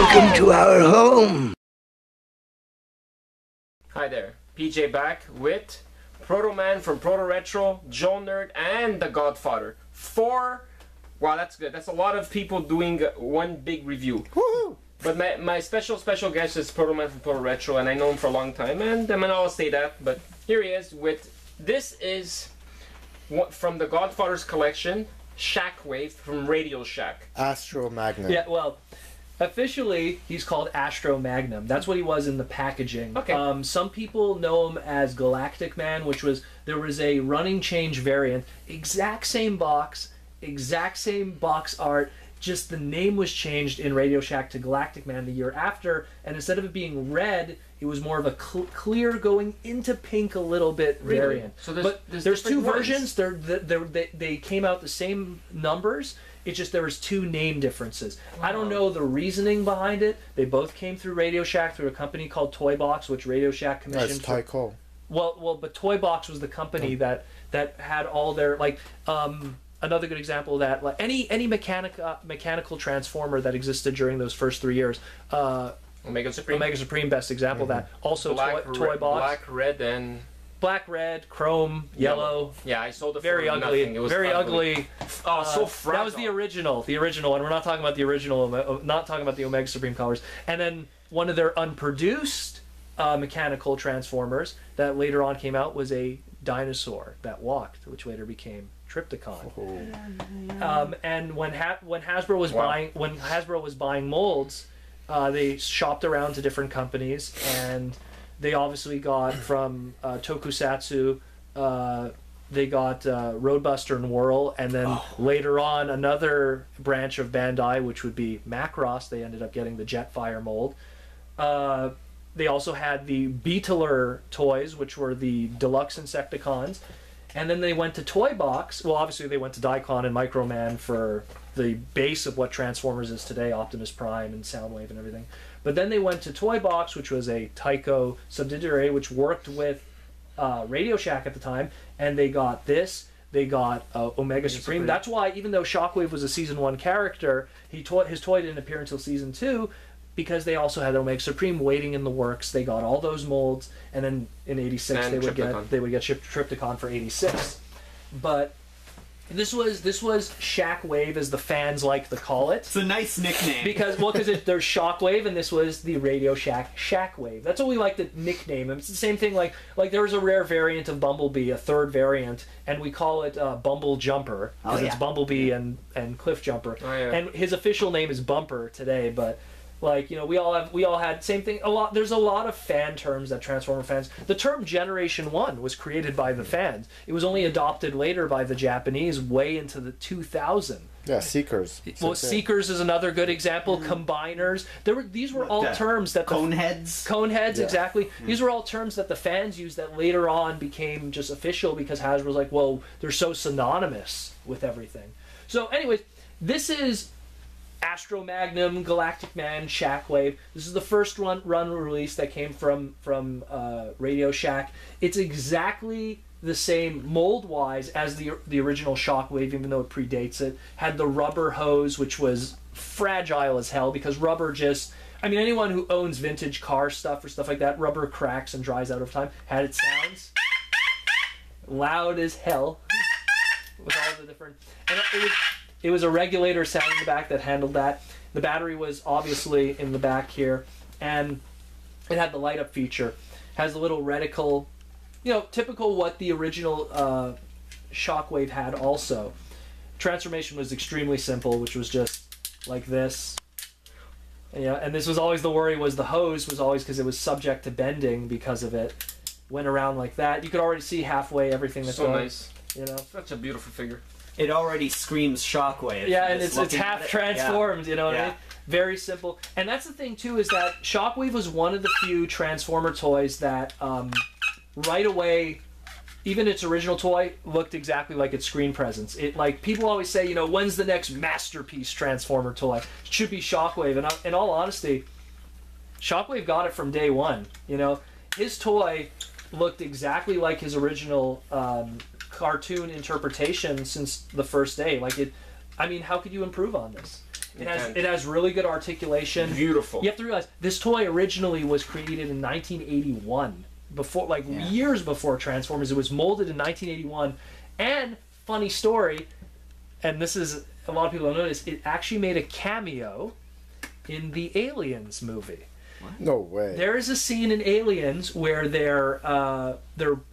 Welcome to our home. Hi there, PJ back with Protoman from Proto Retro, JoeNerd, and the Godfather. Wow, that's good. That's a lot of people doing one big review. Woohoo! But my special guest is Protoman from Proto Retro, and I know him for a long time, and I'm gonna always say that. But here he is with this is from the Godfather's collection, Shackwave from Radio Shack. Astro Magnum. Yeah, well, officially he's called Astro Magnum. That's what he was in the packaging. Okay. Some people know him as Galactic Man, which was there was a running change variant, exact same box art. Just the name was changed in Radio Shack to Galactic Man the year after, and instead of it being red, it was more of a clear going into pink a little bit variant. So there's two versions. They came out the same numbers. It's just there was two name differences. Wow. I don't know the reasoning behind it. They both came through Radio Shack through a company called Toy Box, which Radio Shack commissioned. That's Tyco. Well, but Toy Box was the company that had all their another good example of that, like any mechanical transformer that existed during those first 3 years. Omega Supreme, best example of that. Also, Toy Box. Black, red, and black, red, chrome, yellow. Yeah, I sold it very for ugly. Nothing. It was very ugly. Oh, so fragile. That was the original, and we're not talking about the original. Not talking about the Omega Supreme colors. And then one of their unproduced mechanical transformers that later on came out was a dinosaur that walked, which later became Tripticon. And when Hasbro was buying molds, they shopped around to different companies, and they obviously got from Tokusatsu. They got Roadbuster and Whirl, and then later on another branch of Bandai, which would be Macross. They ended up getting the Jetfire mold. They also had the Beetler toys, which were the deluxe Insecticons. And then they went to Toy Box. Well, obviously they went to Daikon and Microman for the base of what Transformers is today, Optimus Prime and Soundwave and everything. But then they went to Toy Box, which was a Tyco subsidiary, which worked with Radio Shack at the time. And they got this. They got Omega Supreme. That's why, even though Shockwave was a Season 1 character, his toy didn't appear until Season 2, because they also had Omega Supreme waiting in the works. They got all those molds, and then in '86 they would get Tripticon for '86. But this was Shackwave, as the fans like to call it. It's a nice nickname because there's Shockwave, and this was the Radio Shack Shackwave. That's what we like to nickname him. It's the same thing. Like there was a rare variant of Bumblebee, a third variant, and we call it Bumble Jumper because it's Bumblebee and Cliff Jumper. Oh, yeah. And his official name is Bumper today, but. Like, you know, we all had same thing. There's a lot of fan terms that Transformer fans. The term Generation 1 was created by the fans. It was only adopted later by the Japanese way into the 2000. Yeah, Seekers. Well, Seekers is another good example. Combiners. These were all terms that Coneheads. Coneheads, exactly. These were all terms that the fans used that later on became just official because Hasbro was like, well, they're so synonymous with everything. So, anyways, this is Astro Magnum, Galactic Man, Shackwave. This is the first run release that came from Radio Shack. It's exactly the same mold-wise as the original Shockwave, even though it predates it. Had the rubber hose, which was fragile as hell because rubber just... I mean, anyone who owns vintage car stuff or stuff like that, rubber cracks and dries out over time. Had its sounds loud as hell with all the different... And it was a regulator sound in the back that handled that. The battery was obviously in the back here, and it had the light up feature. Has a little reticle, you know, typical what the original Shockwave had also. Transformation was extremely simple, which was just like this. Yeah, and this was always the worry, was the hose was always, because it was subject to bending because of it, went around like that. You could already see halfway everything that's so going. Nice. You know, such a beautiful figure. It already screams Shockwave. Yeah, and it's half transformed, you know what I mean? Very simple. And that's the thing, too, is that Shockwave was one of the few Transformer toys that right away, even its original toy, looked exactly like its screen presence. It, like, people always say, you know, when's the next masterpiece Transformer toy? It should be Shockwave. And in all honesty, Shockwave got it from day one. You know, his toy looked exactly like his original cartoon interpretation since the first day. Like, it, I mean, how could you improve on this? It has really good articulation. Beautiful. You have to realize this toy originally was created in 1981, before years before Transformers. It was molded in 1981, and funny story, and this is a lot of people don't notice. It actually made a cameo in the Aliens movie. No way. There is a scene in Aliens where they're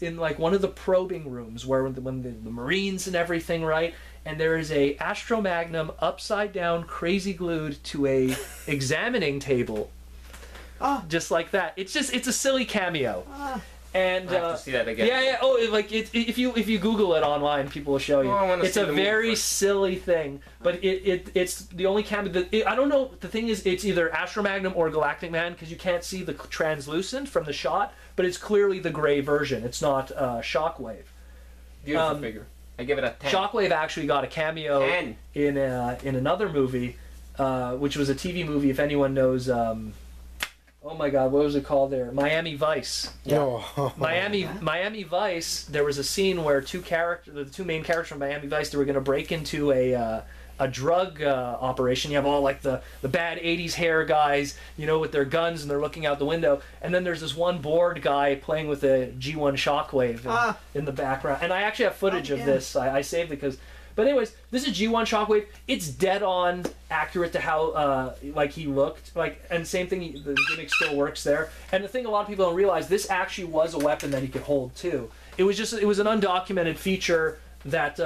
in like one of the probing rooms where when the Marines and everything, right? And there is a Astro Magnum upside down, crazy glued to a examining table, just like that. It's a silly cameo. And I have to see that again. Yeah. Oh, if you Google it online, people will show you. It's a very silly thing, but it's the only cameo. I don't know. The thing is, it's either Astro Magnum or Galactic Man because you can't see the translucent from the shot, but it's clearly the gray version. It's not Shockwave. Beautiful figure. I give it a 10. Shockwave actually got a cameo 10. in another movie, which was a TV movie. If anyone knows. Oh my God, what was it called there? Miami Vice. No. Miami Vice. There was a scene where the two main characters from Miami Vice, they were going to break into a drug operation. You have all like the bad '80s hair guys, with their guns, and they're looking out the window. And then there's this one bored guy playing with a G1 Shockwave in the background. And I actually have footage of this. I saved it because. But anyways, this is G1 Shockwave. It's dead on accurate to how he looked. And same thing, the gimmick still works there. And the thing a lot of people don't realize, this actually was a weapon that he could hold too. It was an undocumented feature that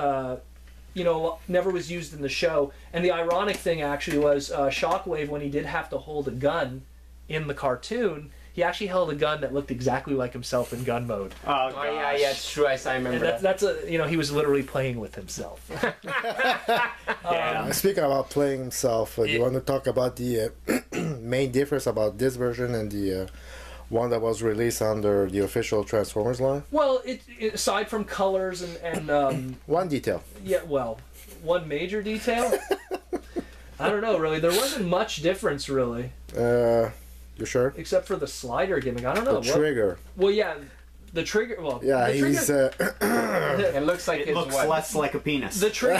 never was used in the show. And the ironic thing actually was Shockwave, when he did have to hold a gun in the cartoon, he actually held a gun that looked exactly like himself in gun mode. Oh, yeah, it's true. I remember and that's he was literally playing with himself. Speaking about playing himself, you want to talk about the main difference about this version and the one that was released under the official Transformers line? Well, aside from colors and one detail. Yeah, well, one major detail. I don't know, really. There wasn't much difference, really. You sure? Except for the slider gimmick. I don't know. The trigger. Well, yeah. The trigger. Well, yeah, the he's. It looks like it looks less like a penis. The trigger.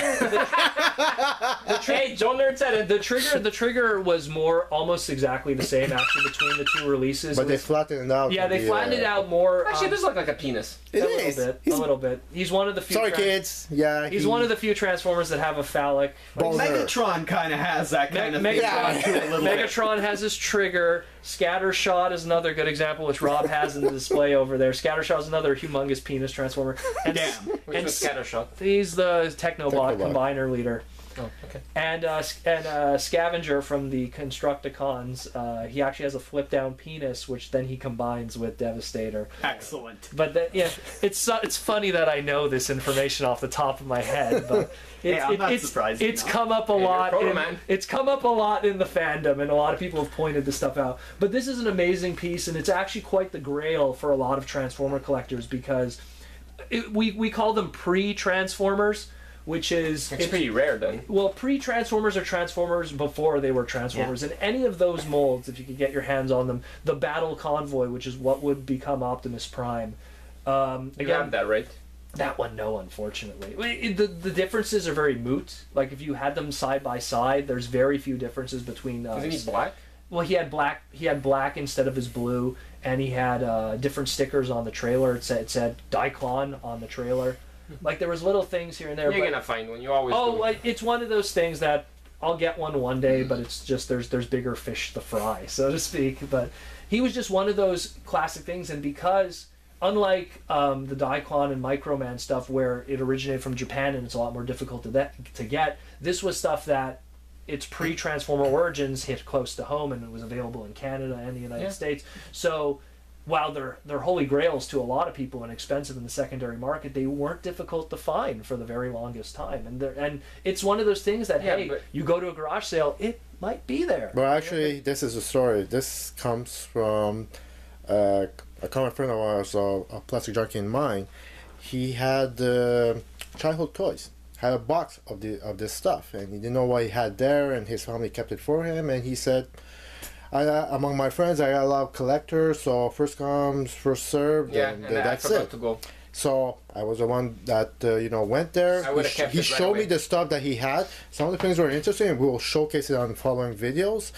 Hey, JoeNerd said it. The trigger was almost exactly the same actually between the two releases. But they flattened it out. Yeah, they flattened it out more. Actually, it does look like a penis. It is. A little bit. He's one of the few. Sorry, kids. Yeah. He's one of the few Transformers that have a phallic. Megatron kind of has that kind of thing. Megatron has his trigger. Scattershot is another good example, which Rob has in the display over there. Scattershot is another humongous penis transformer. And, Which was Scattershot? He's the Technobot combiner leader. Oh, okay. And Scavenger from the Constructicons, he actually has a flip-down penis, which then he combines with Devastator. Excellent. But it's funny that I know this information off the top of my head, but I'm not surprised. It's come up a lot. It's come up a lot in the fandom, and a lot of people have pointed this stuff out. But this is an amazing piece, and it's actually quite the grail for a lot of Transformer collectors because we call them pre-Transformers. Which is... It's pretty rare, then. Well, pre-Transformers are Transformers before they were Transformers. Yeah. And any of those molds, if you could get your hands on them, the Battle Convoy, which is what would become Optimus Prime. You have that, right? That one, no, unfortunately. The differences are very moot. Like, if you had them side by side, there's very few differences between... Isn't he black? Well, he had black instead of his blue, and he had different stickers on the trailer. It said Daikon on the trailer. Like, there was little things here and there. You're gonna find one. You always do. Like, it's one of those things that I'll get one day, but it's just there's bigger fish to fry, so to speak. But he was just one of those classic things, and because unlike the Daikon and Microman stuff, where it originated from Japan and it's a lot more difficult to get, this was stuff that its pre-Transformer origins hit close to home, and it was available in Canada and the United States. So while they're holy grails to a lot of people and expensive in the secondary market, they weren't difficult to find for the very longest time. And it's one of those things that, you go to a garage sale, it might be there. Well, actually, this is a story. This comes from a common friend of ours, a Plasticjunky in mine. He had childhood toys. Had a box of this stuff, and he didn't know what he had there, and his family kept it for him, and he said, among my friends, I got a lot of collectors, so first comes, first served, and that's it. To go. So I was the one that went there. I would've kept He it right showed me away. the stuff that he had. Some of the things were interesting, and we will showcase it on following videos.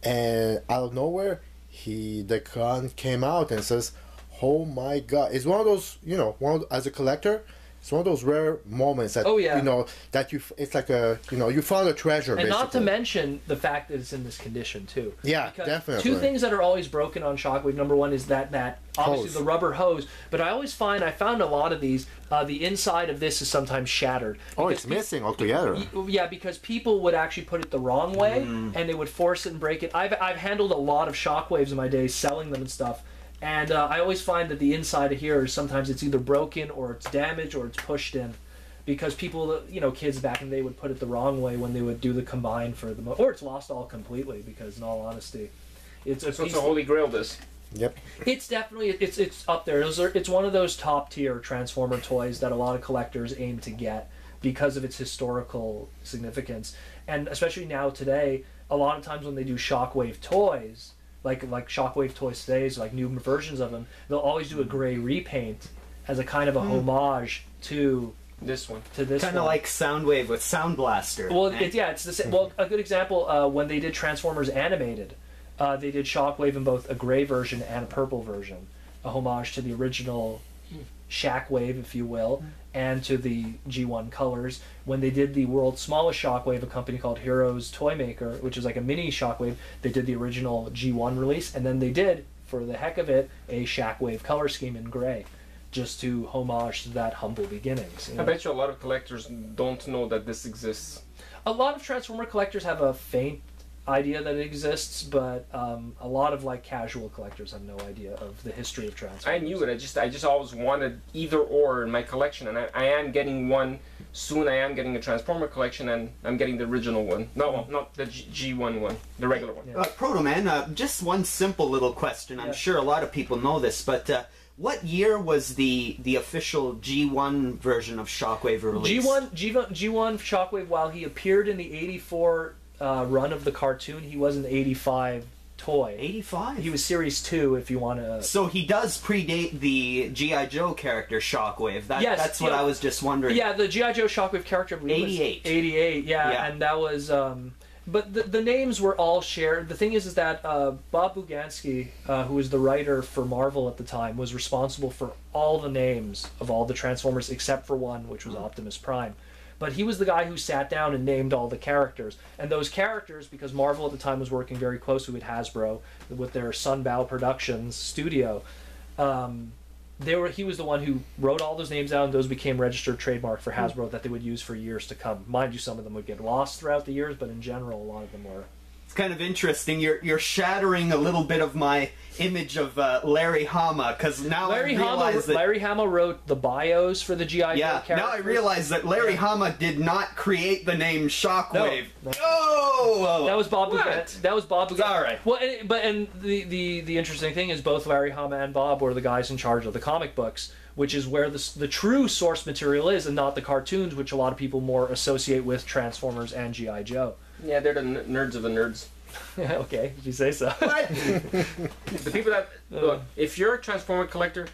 And out of nowhere, the gun came out and says, "Oh my God!" It's one of those, as a collector. It's one of those rare moments that that it's like you found a treasure. And basically. not to mention the fact that it's in this condition too. Yeah, Because definitely. Two things that are always broken on Shockwave. Number one is that obviously Hose. the rubber hose. But I found a lot of these. The inside of this is sometimes shattered. Oh, it's missing altogether. Yeah, because people would actually put it the wrong way, and they would force it and break it. I've handled a lot of Shockwaves in my days, selling them and stuff. And I always find that the inside of here, sometimes it's either broken or it's damaged or it's pushed in. Because people, kids back in the day would put it the wrong way when they would do the combine for the... Or it's lost all completely, because in all honesty... It's That's what's the holy grail, this. Yep. It's definitely... It's up there. It's one of those top-tier Transformer toys that a lot of collectors aim to get because of its historical significance. And especially now, today, a lot of times when they do Shockwave toys... Like Shockwave toys today, so like new versions of them, they'll always do a gray repaint as a kind of a homage to this one. Kind of like Soundwave with Sound Blaster. Well, it's the same. Well, a good example when they did Transformers animated, they did Shockwave in both a gray version and a purple version, a homage to the original Shackwave, if you will, and to the G1 colors. When they did the world's smallest Shockwave, a company called Heroes Toy Maker, which is like a mini Shockwave, they did the original G1 release, and then they did, for the heck of it, a Shackwave color scheme in gray, just to homage to that humble beginnings. I bet you a lot of collectors don't know that this exists. A lot of Transformer collectors have a faint idea that it exists, but a lot of casual collectors have no idea of the history of Transformers. I knew it. I just always wanted either or in my collection, and I am getting one soon. I am getting a Transformer collection, and I'm getting the original one. No, not the G1 one, the regular one. Yeah. Protoman, just one simple little question. I'm sure a lot of people know this, but what year was the official G1 version of Shockwave released? G1 Shockwave, while he appeared in the '84 run of the cartoon, he was an '85 toy. 85? He was Series 2, if you want to... So he does predate the G.I. Joe character Shockwave. Yes, that's what I was just wondering. Yeah, the G.I. Joe Shockwave character, I believe, 88. was 88, yeah, and that was... but the names were all shared. The thing is that Bob Bugansky, who was the writer for Marvel at the time, was responsible for all the names of all the Transformers except for one, which was Optimus Prime. But he was the guy who sat down and named all the characters. And those characters, because Marvel at the time was working very closely with Hasbro, with their Sunbow Productions studio, he was the one who wrote all those names out, and those became registered trademark for Hasbro that they would use for years to come. Mind you, some of them would get lost throughout the years, but in general, a lot of them were. It's kind of interesting. You're shattering a little bit of my image of Larry Hama, because now I realize that... Larry Hama wrote the bios for the G.I. Joe characters. Now I realize that Larry Hama did not create the name Shockwave. No. Oh! That was Bob Bugansky. That was Bob Bugansky. All right. Well, the interesting thing is both Larry Hama and Bob were the guys in charge of the comic books, which is where the true source material is, and not the cartoons, which a lot of people more associate with Transformers and G.I. Joe. Yeah, they're the nerds of the nerds. Okay, if you say so. What? The people that... Look, if you're a Transformer collector,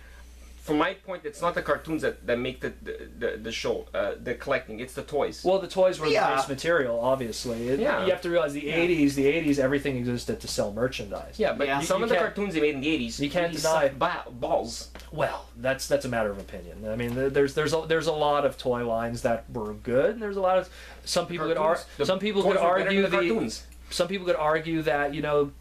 from my point, it's not the cartoons that make the show, the collecting. It's the toys. Well, the toys were the base material, obviously. You have to realize the 80s, everything existed to sell merchandise. Yeah, but some of the cartoons they made in the 80s, you can't deny balls. Well, that's a matter of opinion. I mean, there's a lot of toy lines that were good, and there's a lot of some people could argue that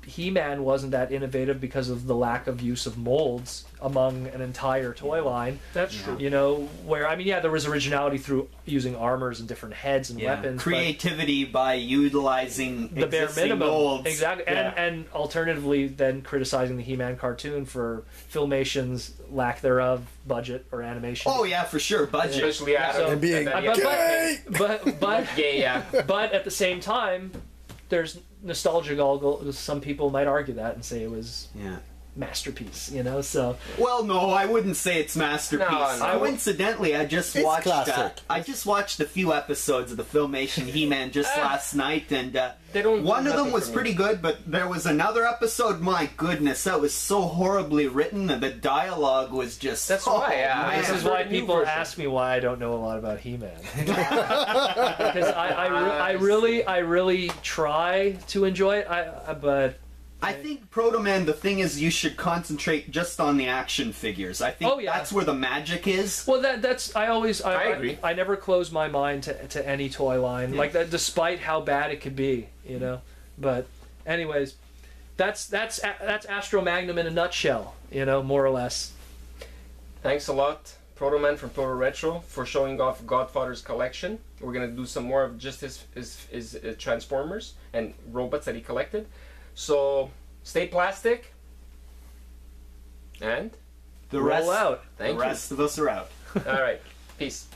He-Man wasn't that innovative because of the lack of use of molds among an entire toy line. That's true. There was originality through using armors and different heads and weapons. Creativity by utilizing the bare minimum. molds. Exactly. Yeah. And alternatively, then criticizing the He-Man cartoon for Filmation's lack thereof, budget, or animation. Oh, yeah, for sure. Budget. Especially and being gay! But at the same time, there's nostalgia goggle. Some people might argue that and say it was masterpiece, you know. So Well, no, I wouldn't say it's masterpiece. No. Coincidentally, I just It's watched. classic. I just watched a few episodes of the Filmation He-Man just last night, and They don't do one of them nothing was for me. pretty good. But there was another episode. My goodness, that was so horribly written, and the dialogue was just. That's why, man. this is For why the new people version. ask me why I don't know a lot about He-Man. Because I really try to enjoy it. But I think Protoman, the thing is, you should concentrate just on the action figures. I think Oh, yeah. that's where the magic is. well, that's I agree. I never close my mind to any toy line like that, despite how bad it could be, you know. But anyways, that's Astro Magnum in a nutshell, you know, more or less. Thanks a lot, Protoman from Proto Retro, for showing off Godfather's collection. We're gonna do some more of just his Transformers and robots that he collected. So stay plastic, and The Roll rest, out. thank the rest of us are out. you. All right, peace.